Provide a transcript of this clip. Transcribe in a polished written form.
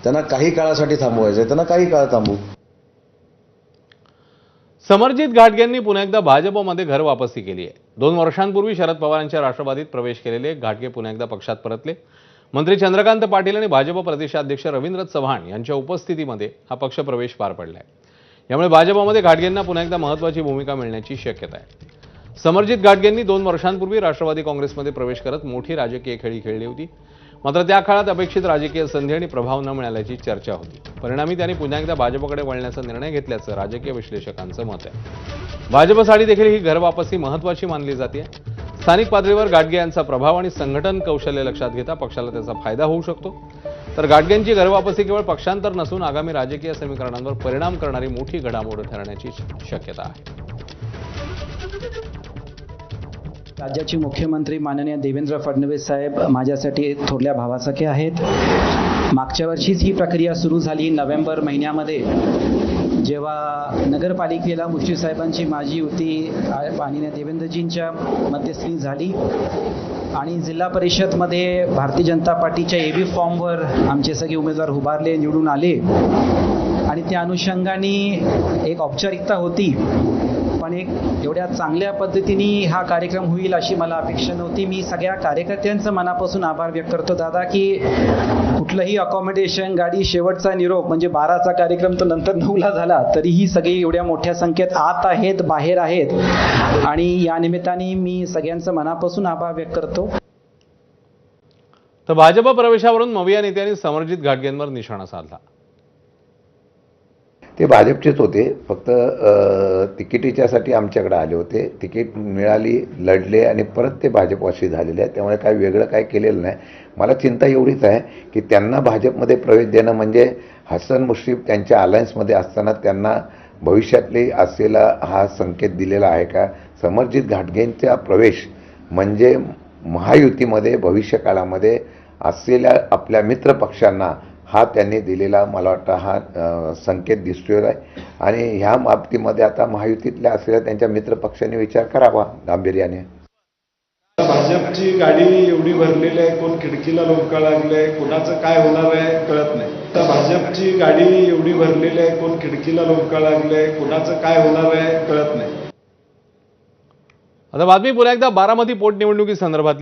त्यांना काही काळासाठी थांबवायचं, त्यांना काही काळ थांबवू. समरजित घाटगेंनी पुन्हा एकदा भाजपमध्ये घर वापसी केली आहे. 2 वर्षांपूर्वी शरद पवारांच्या राष्ट्रवादीत प्रवेश केलेले घाटगे पुन्हा एकदा पक्षात परतले. मंत्री चंद्रकांत पाटील आणि भाजप प्रदेशाध्यक्ष रवींद्र चव्हाण यांच्या उपस्थितीमध्ये हा पक्ष प्रवेश पार पडलाय. यामुळे भाजपमध्ये घाटगेंना पुन्हा एकदा महत्त्वाची भूमिका मिळण्याची शक्यता आहे. समरजित घाटगेंनी 2 वर्षांपूर्वी राष्ट्रवादी काँग्रेसमध्ये प्रवेश करत मोठी राजकीय खेळी खेळली होती. मात्र त्या काळात अपेक्षित राजकीय संधी आणि प्रभाव न मिळाल्याची चर्चा होती. परिणामी त्यांनी पुन्हा एकदा भाजपकडे वळण्याचा निर्णय घेतल्याचं राजकीय विश्लेषकांचं मत आहे. भाजपसाठी देखील ही घर वापसी महत्त्वाची मानली जाते. स्थानिक पातळीवर घाटगे यांचा प्रभाव आणि संघटन कौशल्य लक्षात घेता पक्षाला त्याचा फायदा होऊ शकतो. तर घाटगेंची घर वापसी केवळ पक्षांतर नसून आगामी राजकीय समीकरणांवर परिणाम करणारी मोठी घडामोड ठरण्याची शक्यता आहे. राज्याचे मुख्यमंत्री माननीय देवेंद्र फडणवीस साहेब माझ्यासाठी थोरल्या भावासारखे आहेत. मागच्या वर्षीच ही प्रक्रिया सुरू झाली. नोव्हेंबर महिन्यामध्ये जेव्हा नगरपालिकेला मुश्रीफ साहेबांची माझी युती माननीय देवेंद्रजींच्या मध्यस्थी झाली आणि जिल्हा परिषदमध्ये भारतीय जनता पार्टीच्या एबी फॉर्मवर आमचे सगळे उमेदवार उभारले, निवडून आले आणि त्या अनुषंगाने एक औपचारिकता होती. पण एक एवढ्या चांगल्या पद्धतीने हा कार्यक्रम होईल अशी मला अपेक्षा नव्हती. मी सगळ्या कार्यकर्त्यांचं मनापासून आभार व्यक्त करतो दादा, की कुठलंही अकॉमोडेशन, गाडी, शेवटचा निरोप म्हणजे 12चा कार्यक्रम तो नंतर 9ला झाला, तरीही सगळे एवढ्या मोठ्या संख्येत आत आहेत, बाहेर आहेत आणि या निमित्ताने मी सगळ्यांचं मनापासून आभार व्यक्त करतो. तर भाजप प्रवेशावरून मविया नेत्यांनी समरजित घाटगेंवर निशाणा साधला. ते भाजपचेच होते, फक्त तिकिटीच्यासाठी आमच्याकडे आले होते. तिकीट मिळाली, लढले आणि परत ते भाजपवासी झालेले आहेत. त्यामुळे काही वेगळं काय केलेलं नाही. मला चिंता एवढीच आहे की त्यांना भाजपमध्ये प्रवेश देणं म्हणजे हसन मुश्रीफ त्यांच्या अलायन्समध्ये असताना त्यांना भविष्यातले असलेला हा संकेत दिलेला आहे का? समरजित घाटगेंचा प्रवेश म्हणजे महायुतीमध्ये भविष्यकाळामध्ये असलेल्या आपल्या मित्र पक्षांना हा त्यांनी दिलेला मला वाटतं हा संकेत दिसतोय आहे. आणि ह्या बाबतीमध्ये आता महायुतीतल्या असलेल्या त्यांच्या मित्र पक्षांनी विचार करावा गांभीर्याने. भाजपची गाडी एवढी भरलेली आहे, कोण खिडकीला लोंबका लागले, कोणाचं काय होणार आहे कळत नाही. तर भाजपची गाडी एवढी भरलेली आहे, कोण खिडकीला लोंबका लागले, कोणाचं काय होणार आहे कळत नाही. आता बातमी पुन्हा एकदा बारामती पोटनिवडणुकी संदर्भात.